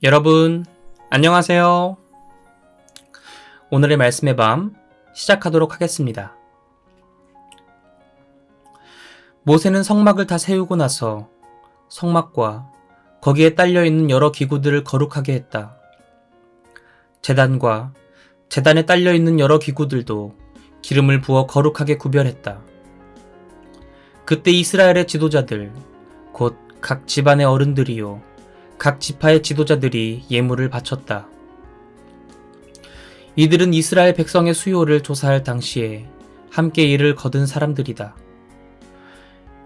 여러분, 안녕하세요. 오늘의 말씀의 밤 시작하도록 하겠습니다. 모세는 성막을 다 세우고 나서 성막과 거기에 딸려있는 여러 기구들을 거룩하게 했다. 제단과 제단에 딸려있는 여러 기구들도 기름을 부어 거룩하게 구별했다. 그때 이스라엘의 지도자들, 곧 각 집안의 어른들이요 각 지파의 지도자들이 예물을 바쳤다. 이들은 이스라엘 백성의 수요를 조사할 당시에 함께 일을 거둔 사람들이다.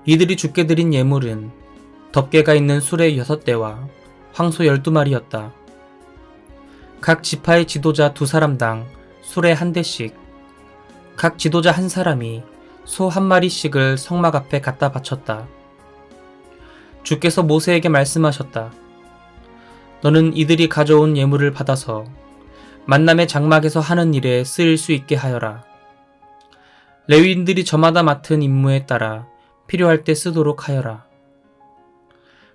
이들이 주께 드린 예물은 덮개가 있는 수레 6대와 황소 12마리였다. 각 지파의 지도자 2사람당 수레 1대씩, 각 지도자 1사람이 소 1마리씩을 성막 앞에 갖다 바쳤다. 주께서 모세에게 말씀하셨다. 너는 이들이 가져온 예물을 받아서 만남의 장막에서 하는 일에 쓰일 수 있게 하여라. 레위인들이 저마다 맡은 임무에 따라 필요할 때 쓰도록 하여라.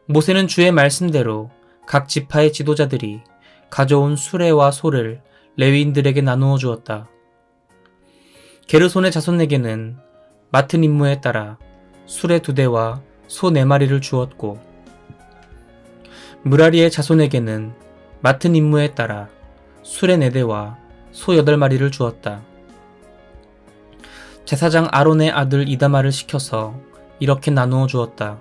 모세는 주의 말씀대로 각 지파의 지도자들이 가져온 수레와 소를 레위인들에게 나누어 주었다. 게르손의 자손에게는 맡은 임무에 따라 수레 2대와 소 4마리를 주었고, 무라리의 자손에게는 맡은 임무에 따라 수레 4대와 소 8마리를 주었다. 제사장 아론의 아들 이다말을 시켜서 이렇게 나누어 주었다.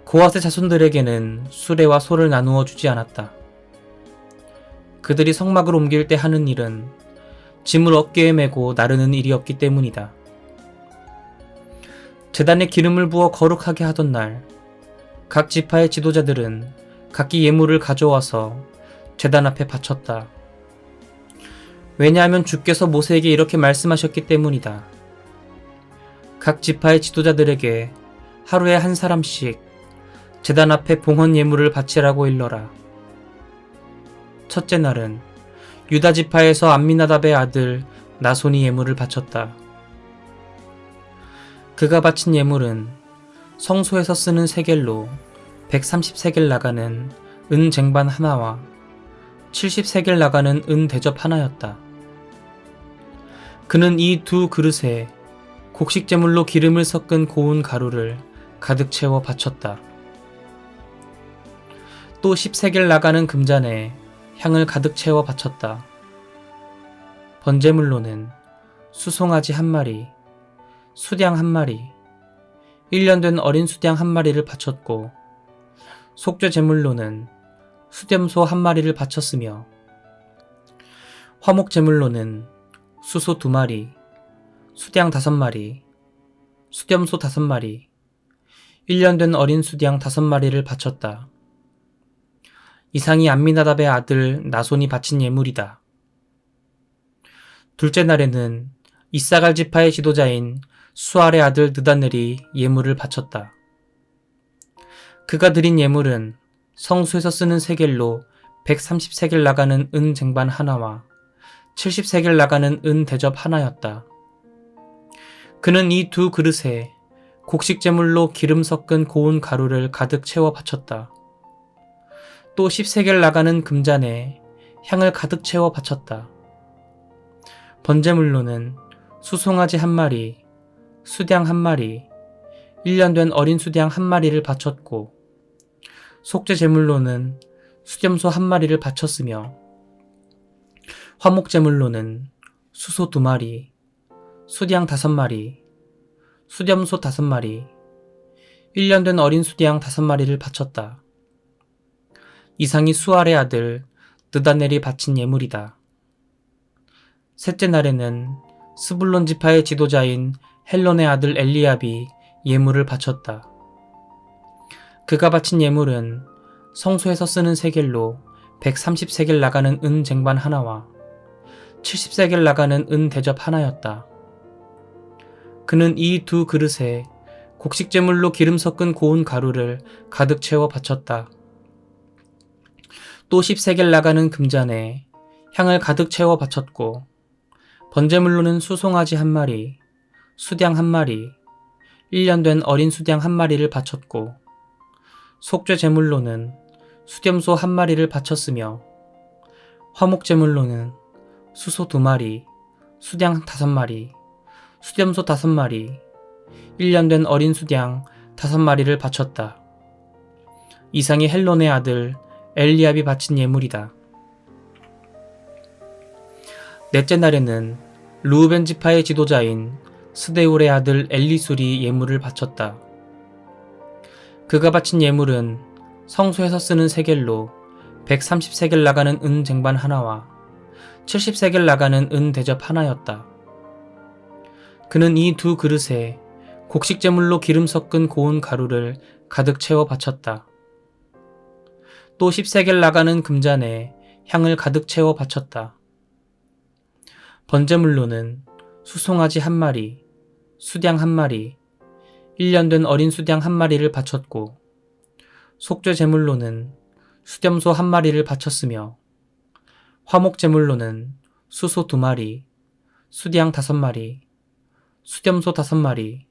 고핫의 자손들에게는 수레와 소를 나누어 주지 않았다. 그들이 성막을 옮길 때 하는 일은 짐을 어깨에 메고 나르는 일이었기 때문이다. 제단에 기름을 부어 거룩하게 하던 날, 각 지파의 지도자들은 각기 예물을 가져와서 제단 앞에 바쳤다. 왜냐하면 주께서 모세에게 이렇게 말씀하셨기 때문이다. 각 지파의 지도자들에게 하루에 1사람씩 제단 앞에 봉헌 예물을 바치라고 일러라. 첫째 날은 유다 지파에서 암미나답의 아들 나손이 예물을 바쳤다. 그가 바친 예물은 성소에서 쓰는 세겔로 130세겔 나가는 은 쟁반 하나와 70세겔 나가는 은 대접 하나였다. 그는 이 2 그릇에 곡식 제물로 기름을 섞은 고운 가루를 가득 채워 바쳤다. 또 10세겔 나가는 금잔에 향을 가득 채워 바쳤다. 번제물로는 수송아지 1마리, 수량 1마리, 1년 된 어린 수량 1마리를 바쳤고, 속죄 제물로는 수렴소 1마리를 바쳤으며, 화목 제물로는 수소 2마리, 수량 5마리, 수렴소 5마리, 1년 된 어린 수량 5마리를 바쳤다. 이상이 암미나답의 아들 나손이 바친 예물이다. 둘째 날에는 이사갈 지파의 지도자인 수알의 아들 느다넬이 예물을 바쳤다. 그가 드린 예물은 성수에서 쓰는 세겔로 130세겔 나가는 은 쟁반 하나와 70세겔 나가는 은 대접 하나였다. 그는 이 2 그릇에 곡식 제물로 기름 섞은 고운 가루를 가득 채워 바쳤다. 또 10세겔 나가는 금잔에 향을 가득 채워 바쳤다. 번제물로는 수송아지 1마리, 수량 1마리, 1년 된 어린 수량 1마리를 바쳤고, 속죄 제물로는 수렴소 1마리를 바쳤으며, 화목 제물로는 수소 2마리, 수량 5마리, 수렴소 5마리, 1년 된 어린 수량 5마리를 바쳤다. 이상이 수알의 아들 느다넬이 바친 예물이다. 셋째 날에는 스불론 지파의 지도자인 헬론의 아들 엘리압이 예물을 바쳤다. 그가 바친 예물은 성소에서 쓰는 세겔로 130세겔 나가는 은 쟁반 하나와 70세겔 나가는 은 대접 하나였다. 그는 이 2 그릇에 곡식 제물로 기름 섞은 고운 가루를 가득 채워 바쳤다. 또 10세겔 나가는 금잔에 향을 가득 채워 바쳤고, 번제물로는 수송아지 1마리, 수량 1마리, 1년 된 어린 수량 1마리를 바쳤고, 속죄 제물로는 수렴소 1마리를 바쳤으며 화목제물로는 수소 2마리, 수량 5마리, 수렴소 5마리, 1년 된 어린 수량 5마리를 바쳤다. 이상이 헬론의 아들 엘리압이 바친 예물이다. 넷째 날에는 르우벤 지파의 지도자인 스데울의 아들 엘리술이 예물을 바쳤다. 그가 바친 예물은 성소에서 쓰는 세겔로 130세겔 나가는 은 쟁반 하나와 70세겔 나가는 은 대접 하나였다. 그는 이 두 그릇에 곡식제물로 기름 섞은 고운 가루를 가득 채워 바쳤다. 또 10세겔 나가는 금잔에 향을 가득 채워 바쳤다. 번제물로는 수송아지 1마리, 수량 1마리, 1년 된 어린 수량 1마리를 바쳤고 속죄 제물로는 수렴소 1마리를 바쳤으며 화목 제물로는 수소 2마리, 수량 5마리, 수렴소 5마리,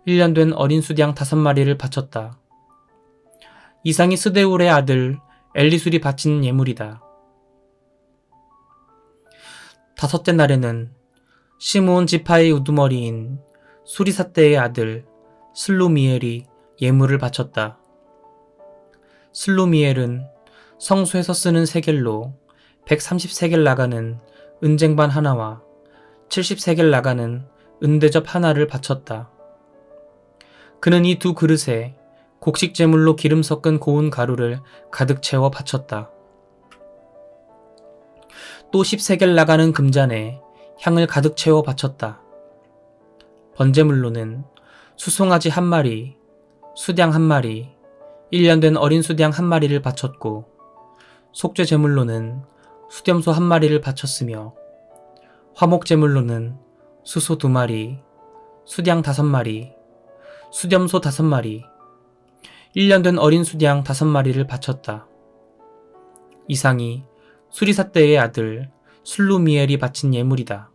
1년 된 어린 수량 5마리를 바쳤다. 이상이 스데울의 아들 엘리술이 바친 예물이다. 다섯째 날에는 시므온 지파의 우두머리인 수리사떼의 아들 슬루미엘이 예물을 바쳤다. 슬루미엘은 성소에서 쓰는 세겔로 130세겔 나가는 은쟁반 하나와 70세겔 나가는 은대접 하나를 바쳤다. 그는 이 두 그릇에 곡식 제물로 기름 섞은 고운 가루를 가득 채워 바쳤다. 또 10세겔 나가는 금잔에 향을 가득 채워 바쳤다. 번제물로는 수송아지 1마리, 수량 1마리, 1년 된 어린 수량 1마리를 바쳤고 속죄 제물로는 수렴소 1마리를 바쳤으며 화목 제물로는 수소 2마리, 수량 5마리, 수렴소 5마리, 1년 된 어린 수량 5마리를 바쳤다. 이상이 수리사떼의 아들 슬루미엘이 바친 예물이다.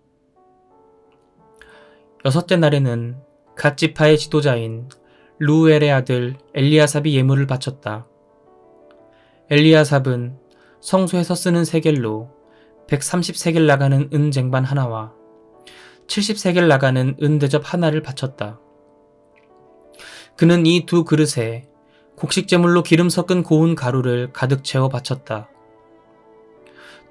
여섯째 날에는 갓 지파의 지도자인 르우엘의 아들 엘리아삽이 예물을 바쳤다. 엘리아삽은 성소에서 쓰는 세겔로 130세겔 나가는 은 쟁반 하나와 70세겔 나가는 은 대접 하나를 바쳤다. 그는 이 두 그릇에 곡식제물로 기름 섞은 고운 가루를 가득 채워 바쳤다.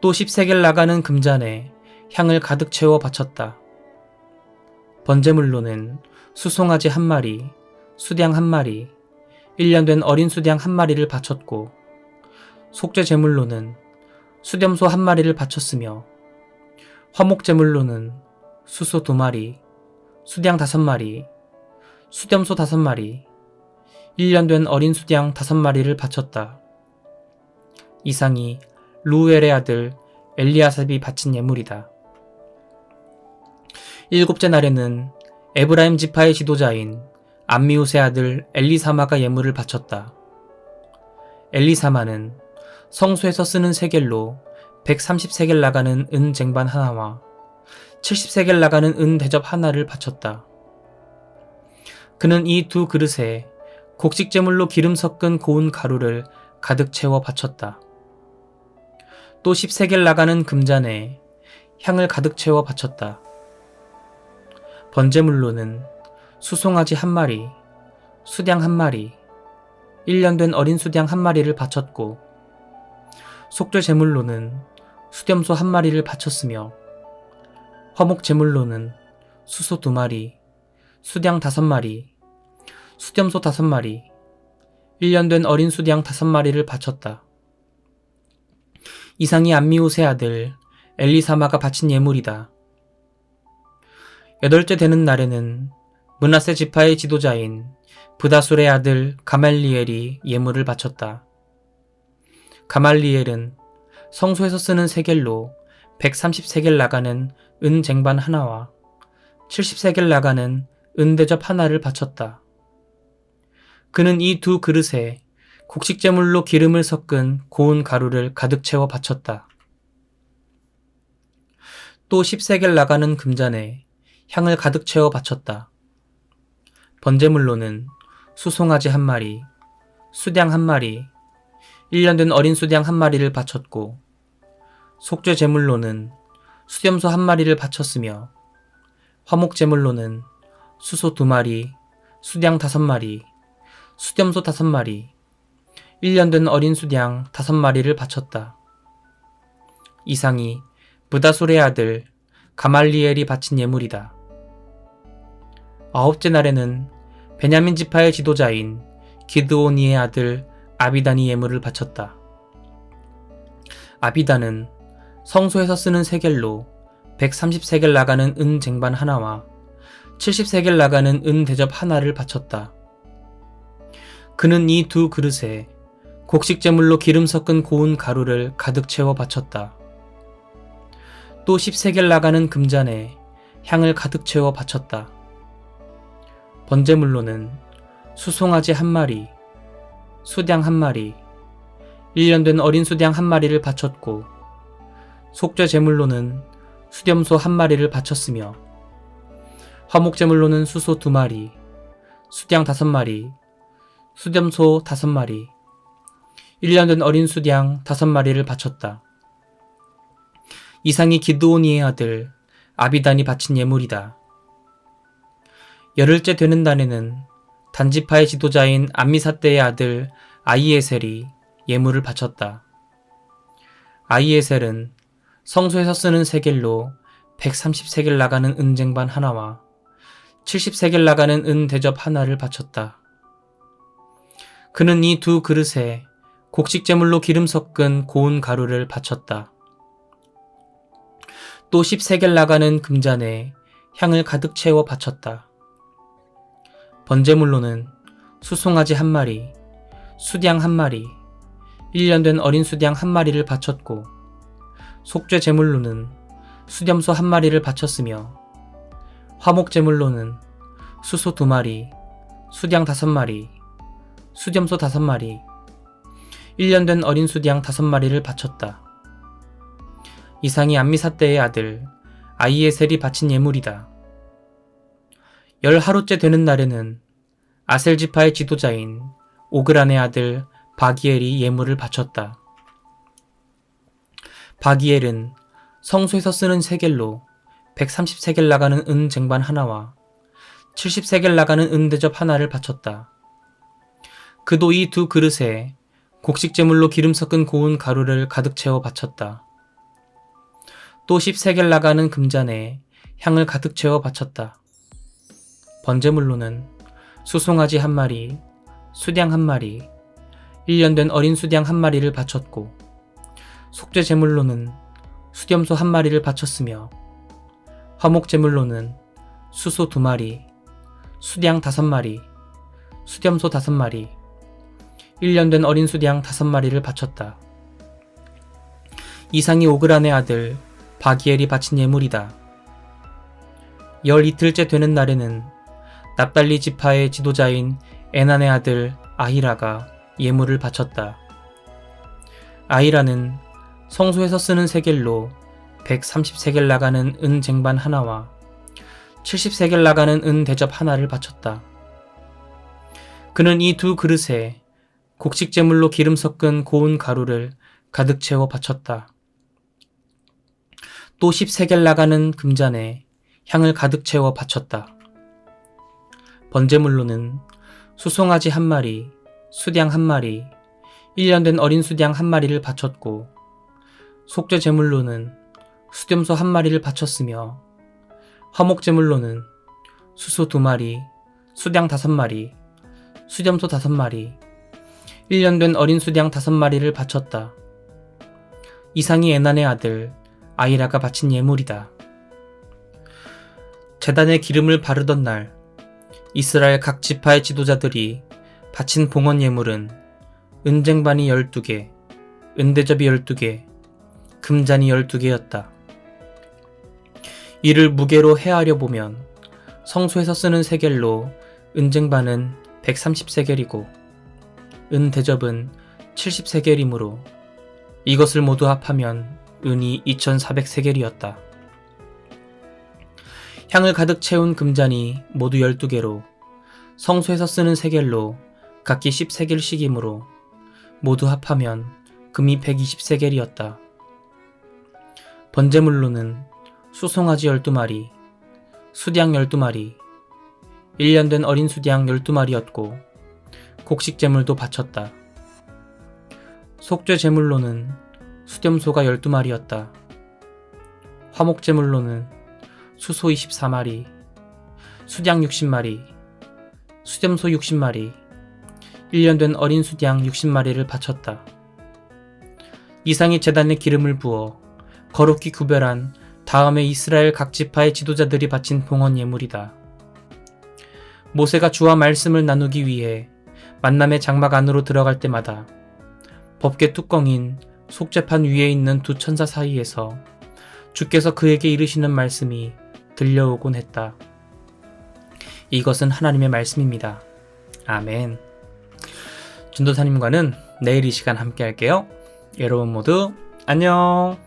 또 10세겔 나가는 금잔에 향을 가득 채워 바쳤다. 번제물로는 수송아지 1마리, 수량 1마리, 1년 된 어린 수량 1마리를 바쳤고 속죄 제물로는 수렴소 1마리를 바쳤으며 화목 제물로는 수소 2마리, 수량 5마리, 수렴소 5마리, 1년 된 어린 수량 5마리를 바쳤다. 이상이 르우엘의 아들 엘리아삽이 바친 예물이다. 일곱째 날에는 에브라임 지파의 지도자인 암미웃의 아들 엘리사마가 예물을 바쳤다. 엘리사마는 성소에서 쓰는 세겔로 130세겔 나가는 은 쟁반 하나와 70세겔 나가는 은 대접 하나를 바쳤다. 그는 이 두 그릇에 곡식제물로 기름 섞은 고운 가루를 가득 채워 바쳤다. 또 10세겔 나가는 금잔에 향을 가득 채워 바쳤다. 번제물로는 수송아지 1마리, 수량 1마리, 1년 된 어린 수량 1마리를 바쳤고 속죄 제물로는 수렴소 1마리를 바쳤으며 화목 제물로는 수소 2마리, 수량 5마리, 수렴소 5마리, 1년 된 어린 수량 5마리를 바쳤다. 이상이 암미웃의 아들 엘리사마가 바친 예물이다. 여덟째 되는 날에는 므낫세 지파의 지도자인 브다술의 아들 가말리엘이 예물을 바쳤다. 가말리엘은 성소에서 쓰는 세겔로 130세겔 나가는 은 쟁반 하나와 70세겔 나가는 은 대접 하나를 바쳤다. 그는 이 두 그릇에 곡식제물로 기름을 섞은 고운 가루를 가득 채워 바쳤다. 또 10세겔 나가는 금잔에 향을 가득 채워 바쳤다. 번제물로는 수송아지 1마리, 수량 1마리, 1년 된 어린 수양 1마리를 바쳤고 속죄 제물로는 수렴소 1마리를 바쳤으며 화목 제물로는 수소 2마리, 수양 5마리, 수렴소 5마리, 1년 된 어린 수양 5마리를 바쳤다. 이상이 브다술의 아들 가말리엘이 바친 예물이다. 아홉째 날에는 베냐민 지파의 지도자인 기드오니의 아들 아비단이 예물을 바쳤다. 아비단은 성소에서 쓰는 세겔로 130세겔 나가는 은 쟁반 하나와 70세겔 나가는 은 대접 하나를 바쳤다. 그는 이 두 그릇에 곡식 제물로 기름 섞은 고운 가루를 가득 채워 바쳤다. 또 10세겔 나가는 금잔에 향을 가득 채워 바쳤다. 번제물로는 수송아지 1마리, 수양 1마리, 1년 된 어린 수양 1마리를 바쳤고 속죄 제물로는 수렴소 1마리를 바쳤으며 화목 제물로는 수소 2마리, 수양 5마리, 수렴소 5마리, 1년 된 어린 수양 5마리를 바쳤다. 이상이 기드오니의 아들 아비단이 바친 예물이다. 열흘째 되는 날에는 단지파의 지도자인 암미사떼의 아들 아히에셀이 예물을 바쳤다. 아히에셀은 성소에서 쓰는 세겔로 130세겔 나가는 은쟁반 하나와 70세겔 나가는 은 대접 하나를 바쳤다. 그는 이 두 그릇에 곡식 제물로 기름 섞은 고운 가루를 바쳤다. 또 10세겔 나가는 금잔에 향을 가득 채워 바쳤다. 번제물로는 수송아지 1마리, 수양 1마리, 1년 된 어린 수양 1마리를 바쳤고 속죄 제물로는 수렴소 1마리를 바쳤으며 화목 제물로는 수소 2마리, 수양 5마리, 수렴소 5마리, 1년 된 어린 수양 5마리를 바쳤다. 이상이 암미사떼의 아들 아히에셀이 바친 예물이다. 10하루째 되는 날에는 아셀지파의 지도자인 오그란의 아들 바기엘이 예물을 바쳤다. 바기엘은 성소에서 쓰는 세겔로 130세겔 나가는 은 쟁반 하나와 70세겔 나가는 은 대접 하나를 바쳤다. 그도 이 두 그릇에 곡식 제물로 기름 섞은 고운 가루를 가득 채워 바쳤다. 또 10세겔 나가는 금잔에 향을 가득 채워 바쳤다. 번제물로는 수송아지 1마리, 수양 1마리, 1년 된 어린 수양 1마리를 바쳤고 속죄 제물로는 수렴소 1마리를 바쳤으며 화목 제물로는 수소 2마리, 수양 5마리, 수렴소 5마리, 1년 된 어린 수양 5마리를 바쳤다. 이상이 오그란의 아들 바기엘이 바친 예물이다. 12일째 되는 날에는 납달리 지파의 지도자인 에난의 아들 아히라가 예물을 바쳤다. 아히라는 성소에서 쓰는 세겔로 130세겔 나가는 은 쟁반 하나와 70세겔 나가는 은 대접 하나를 바쳤다. 그는 이 두 그릇에 곡식 제물로 기름 섞은 고운 가루를 가득 채워 바쳤다. 또 10세겔 나가는 금잔에 향을 가득 채워 바쳤다. 번제물로는 수송아지 1마리, 수양 1마리, 1년 된 어린 수양 1마리를 바쳤고 속죄 제물로는 수렴소 1마리를 바쳤으며 화목 제물로는 수소 2마리, 수양 5마리, 수렴소 5마리, 1년 된 어린 수양 5마리를 바쳤다. 이상이 에난의 아들 아히라가 바친 예물이다. 제단에 기름을 바르던 날 이스라엘 각 지파의 지도자들이 바친 봉헌 예물은 은쟁반이 12개, 은대접이 12개, 금잔이 12개였다. 이를 무게로 헤아려 보면 성소에서 쓰는 세겔로 은쟁반은 130세겔이고 은대접은 70세겔이므로 이것을 모두 합하면 은이 2400세겔이었다. 향을 가득 채운 금잔이 모두 12개로 성소에서 쓰는 세겔로 각기 10세겔씩이므로 모두 합하면 금이 120세겔이었다. 번제물로는 수송아지 12마리, 수양 12마리, 1년 된 어린 수양 12마리였고 곡식제물도 바쳤다. 속죄제물로는 수렴소가 12마리였다. 화목제물로는 수소 24마리, 수양 60마리, 수렴소 60마리, 1년 된 어린 수양 60마리를 바쳤다. 이상이 제단에 기름을 부어 거룩히 구별한 다음에 이스라엘 각 지파의 지도자들이 바친 봉헌 예물이다. 모세가 주와 말씀을 나누기 위해 만남의 장막 안으로 들어갈 때마다 법궤 뚜껑인 속죄판 위에 있는 두 천사 사이에서 주께서 그에게 이르시는 말씀이 들려오곤 했다. 이것은 하나님의 말씀입니다. 아멘. 전도사님과는 내일 이 시간 함께 할게요. 여러분 모두 안녕.